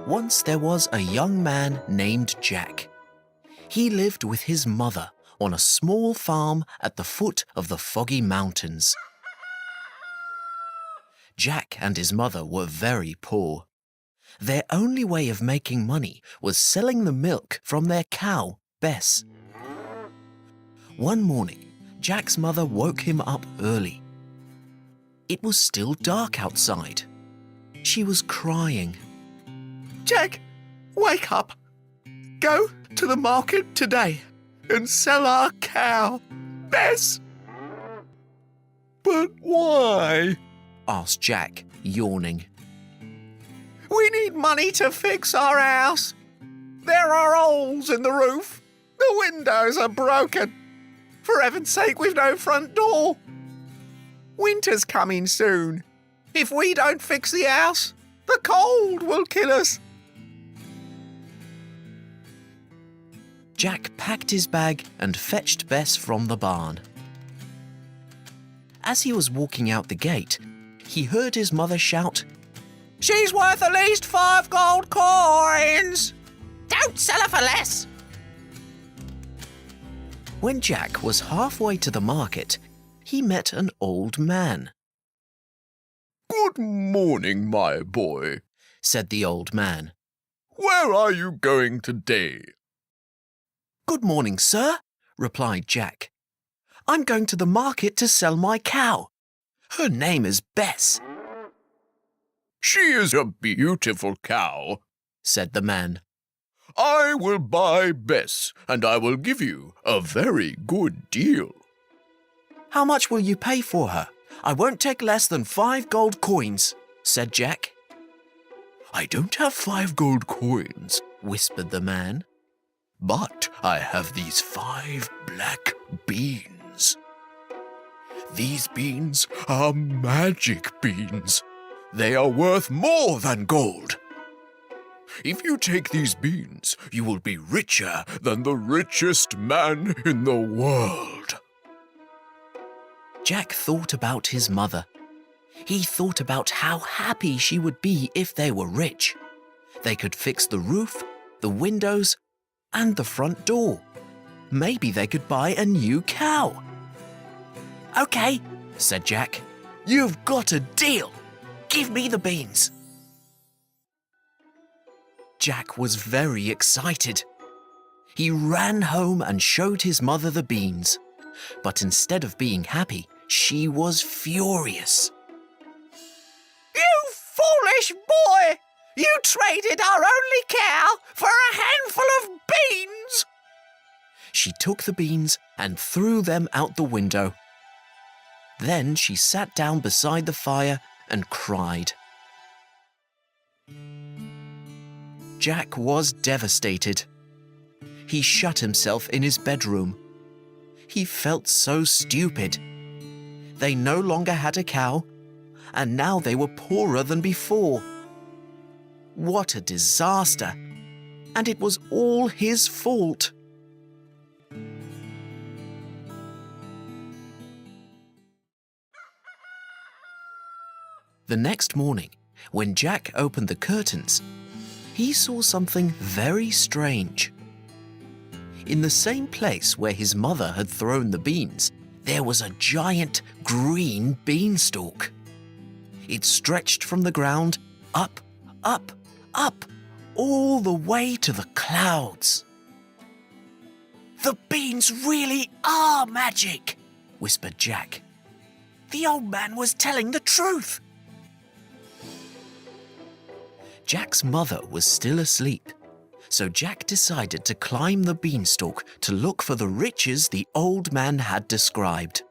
Once there was a young man named Jack. He lived with his mother on a small farm at the foot of the Foggy Mountains. Jack and his mother were very poor. Their only way of making money was selling the milk from their cow, Bess. One morning, Jack's mother woke him up early. It was still dark outside. She was crying. Jack, wake up. Go to the market today and sell our cow, Bess. But why? Asked Jack, yawning. We need money to fix our house. There are holes in the roof. The windows are broken. For heaven's sake, we've no front door. Winter's coming soon. If we don't fix the house, the cold will kill us. Jack packed his bag and fetched Bess from the barn. As he was walking out the gate, he heard his mother shout, She's worth at least 5 gold coins. Don't sell her for less. When Jack was halfway to the market, he met an old man. "Good morning, my boy," said the old man. "Where are you going today?" "Good morning, sir," replied Jack. "I'm going to the market to sell my cow. Her name is Bess." "She is a beautiful cow," said the man. "I will buy Bess, and I will give you a very good deal." "How much will you pay for her? I won't take less than 5 gold coins," said Jack. "I don't have 5 gold coins," whispered the man, "but I have these 5 black beans. These beans are magic beans. They are worth more than gold. If you take these beans, you will be richer than the richest man in the world." Jack thought about his mother. He thought about how happy she would be if they were rich. They could fix the roof, the windows, and the front door. Maybe they could buy a new cow. "Okay," said Jack. "You've got a deal. Give me the beans." Jack was very excited. He ran home and showed his mother the beans. But instead of being happy, she was furious. You foolish boy! You traded our only cow for a handful of beans! She took the beans and threw them out the window. Then she sat down beside the fire and cried. Jack was devastated. He shut himself in his bedroom. He felt so stupid. They no longer had a cow, and now they were poorer than before. What a disaster! And it was all his fault. The next morning, when Jack opened the curtains, he saw something very strange. In the same place where his mother had thrown the beans, there was a giant green beanstalk. It stretched from the ground up, up, up, all the way to the clouds. "The beans really are magic," whispered Jack. "The old man was telling the truth." Jack's mother was still asleep, so Jack decided to climb the beanstalk to look for the riches the old man had described.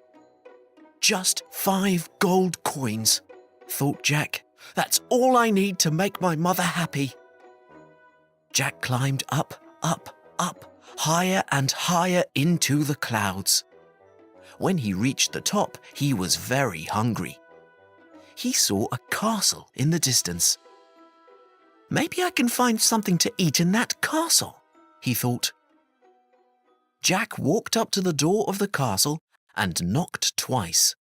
"Just 5 gold coins," thought Jack. "That's all I need to make my mother happy." Jack climbed up, up, up, higher and higher into the clouds. When he reached the top, he was very hungry. He saw a castle in the distance. "Maybe I can find something to eat in that castle," he thought. Jack walked up to the door of the castle and knocked twice.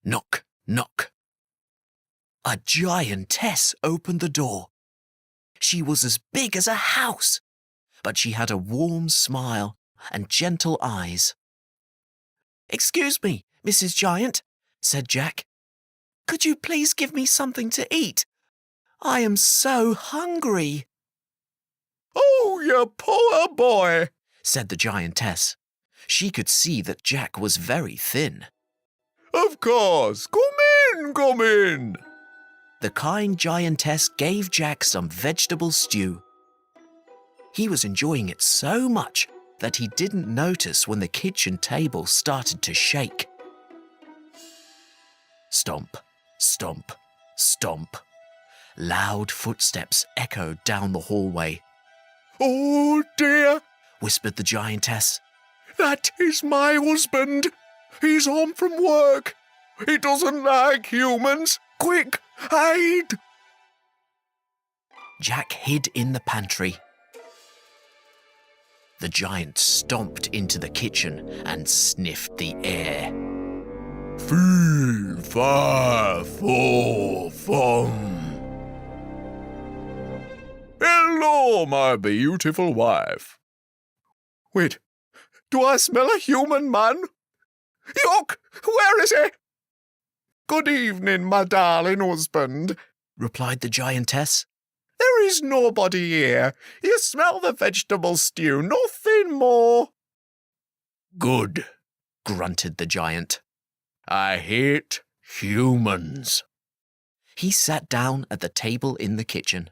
Knock, knock. A giantess opened the door. She was as big as a house, but she had a warm smile and gentle eyes. "Excuse me, Mrs. Giant," said Jack. "Could you please give me something to eat? I am so hungry." "Oh, you poor boy," said the giantess. She could see that Jack was very thin. "Of course, come in." The kind giantess gave Jack some vegetable stew. He was enjoying it so much that he didn't notice when the kitchen table started to shake. Stomp, stomp, stomp. Loud footsteps echoed down the hallway. "Oh dear, Whispered the giantess. that is my husband. He's home from work. He doesn't like humans. Quick, hide!" Jack hid in the pantry. The giant stomped into the kitchen and sniffed the air. Fee, fa, fo, fum. "Hello, my beautiful wife." Wait, do I smell a human man? Yuck! Where is he? "Good evening, my darling husband," replied the giantess. "There is nobody here. You smell the vegetable stew, nothing more." Good, grunted the giant. I hate humans. He sat down at the table in the kitchen.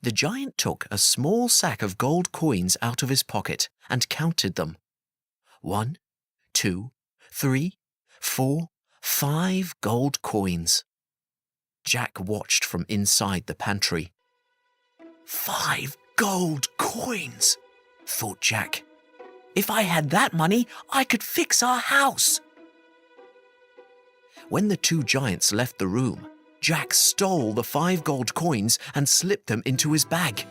The giant took a small sack of gold coins out of his pocket and counted them. 1, 2, 3, 4, 5 gold coins. Jack watched from inside the pantry. 5 gold coins, thought Jack. If I had that money, I could fix our house. When the two giants left the room, Jack stole the 5 gold coins and slipped them into his bag.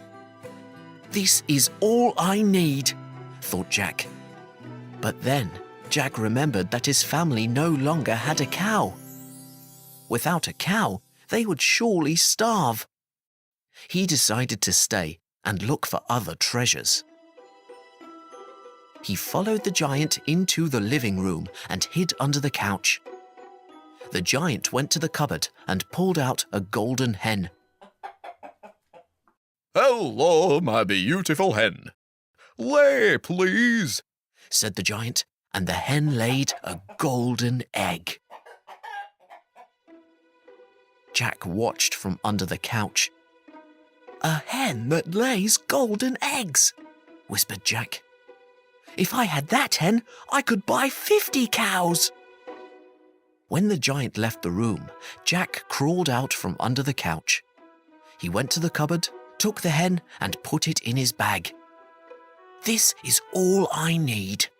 This is all I need, thought Jack. But then Jack remembered that his family no longer had a cow. Without a cow, they would surely starve. He decided to stay and look for other treasures. He followed the giant into the living room and hid under the couch. The giant went to the cupboard and pulled out a golden hen. "Hello, my beautiful hen. Lay, please," said the giant, and the hen laid a golden egg. Jack watched from under the couch. "A hen that lays golden eggs," whispered Jack. "If I had that hen, I could buy 50 cows." When the giant left the room, Jack crawled out from under the couch. He went to the cupboard, took the hen, and put it in his bag. This is all I need,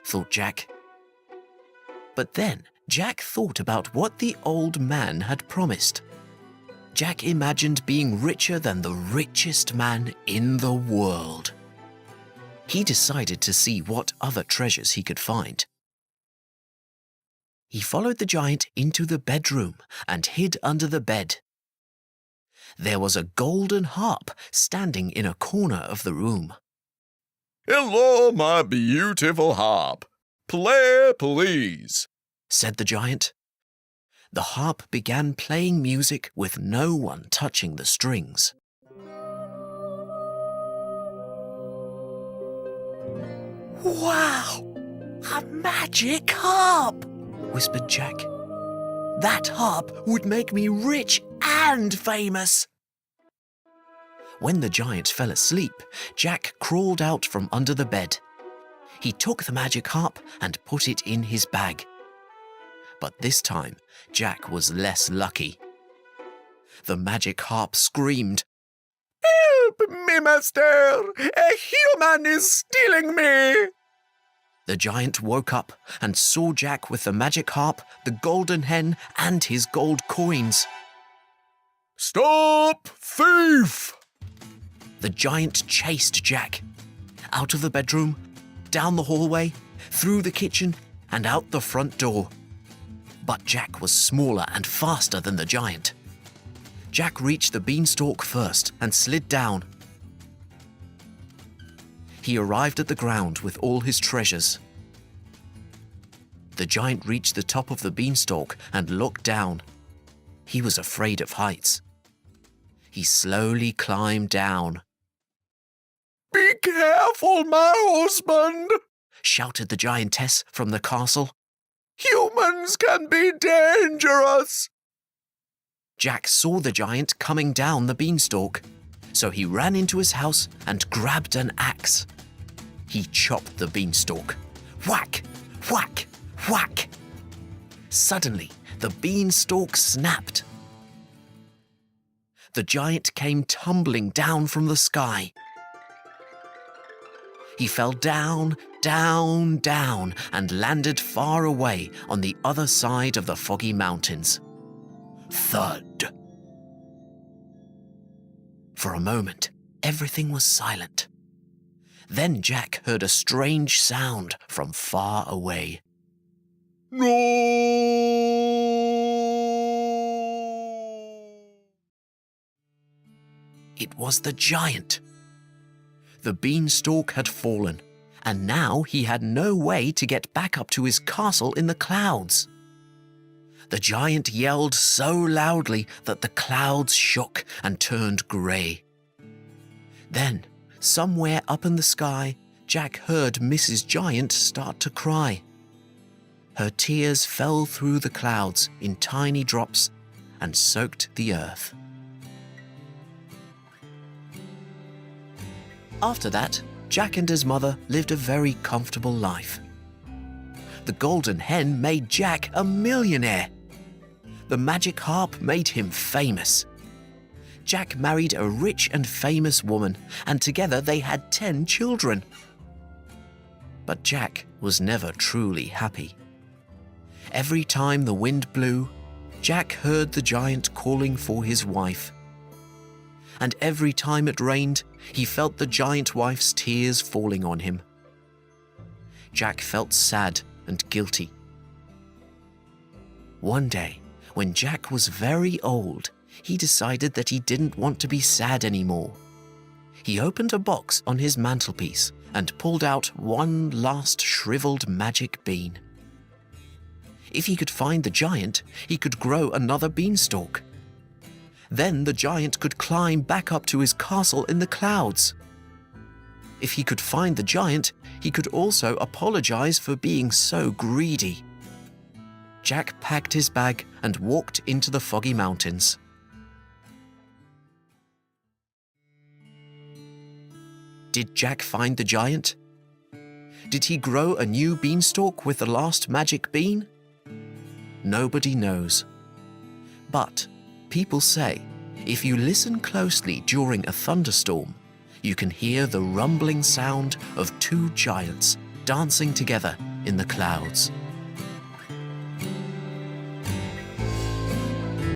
thought Jack. But then Jack thought about what the old man had promised. Jack imagined being richer than the richest man in the world. He decided to see what other treasures he could find. He followed the giant into the bedroom and hid under the bed. There was a golden harp standing in a corner of the room. "Hello, my beautiful harp. Play, please," said the giant. The harp began playing music with no one touching the strings. "Wow! A magic harp!" whispered Jack. "That harp would make me rich and famous." When the giant fell asleep, Jack crawled out from under the bed. He took the magic harp and put it in his bag. But this time, Jack was less lucky. The magic harp screamed, "Help me, master! A human is stealing me!" The giant woke up and saw Jack with the magic harp, the golden hen, and his gold coins. "Stop, thief!" The giant chased Jack out of the bedroom, down the hallway, through the kitchen, and out the front door. But Jack was smaller and faster than the giant. Jack reached the beanstalk first and slid down. He arrived at the ground with all his treasures. The giant reached the top of the beanstalk and looked down. He was afraid of heights. He slowly climbed down. Be careful, my husband! Shouted the giantess from the castle. Humans can be dangerous! Jack saw the giant coming down the beanstalk, so he ran into his house and grabbed an axe. He chopped the beanstalk. Whack! Whack! Whack! Suddenly, the beanstalk snapped. The giant came tumbling down from the sky. He fell down, down, down, and landed far away on the other side of the foggy mountains. Thud! For a moment, everything was silent. Then Jack heard a strange sound from far away. No! It was the giant. The beanstalk had fallen, and now he had no way to get back up to his castle in the clouds. The giant yelled so loudly that the clouds shook and turned grey. Then, somewhere up in the sky, Jack heard Mrs. Giant start to cry. Her tears fell through the clouds in tiny drops and soaked the earth. After that, Jack and his mother lived a very comfortable life. The golden hen made Jack a millionaire. The magic harp made him famous. Jack married a rich and famous woman, and together they had 10 children. But Jack was never truly happy. Every time the wind blew, Jack heard the giant calling for his wife. And every time it rained, he felt the giant wife's tears falling on him. Jack felt sad and guilty. One day, when Jack was very old, he decided that he didn't want to be sad anymore. He opened a box on his mantelpiece and pulled out one last shriveled magic bean. If he could find the giant, he could grow another beanstalk. Then the giant could climb back up to his castle in the clouds. If he could find the giant, he could also apologize for being so greedy. Jack packed his bag and walked into the foggy mountains. Did Jack find the giant? Did he grow a new beanstalk with the last magic bean? Nobody knows. But people say, if you listen closely during a thunderstorm, you can hear the rumbling sound of 2 giants dancing together in the clouds.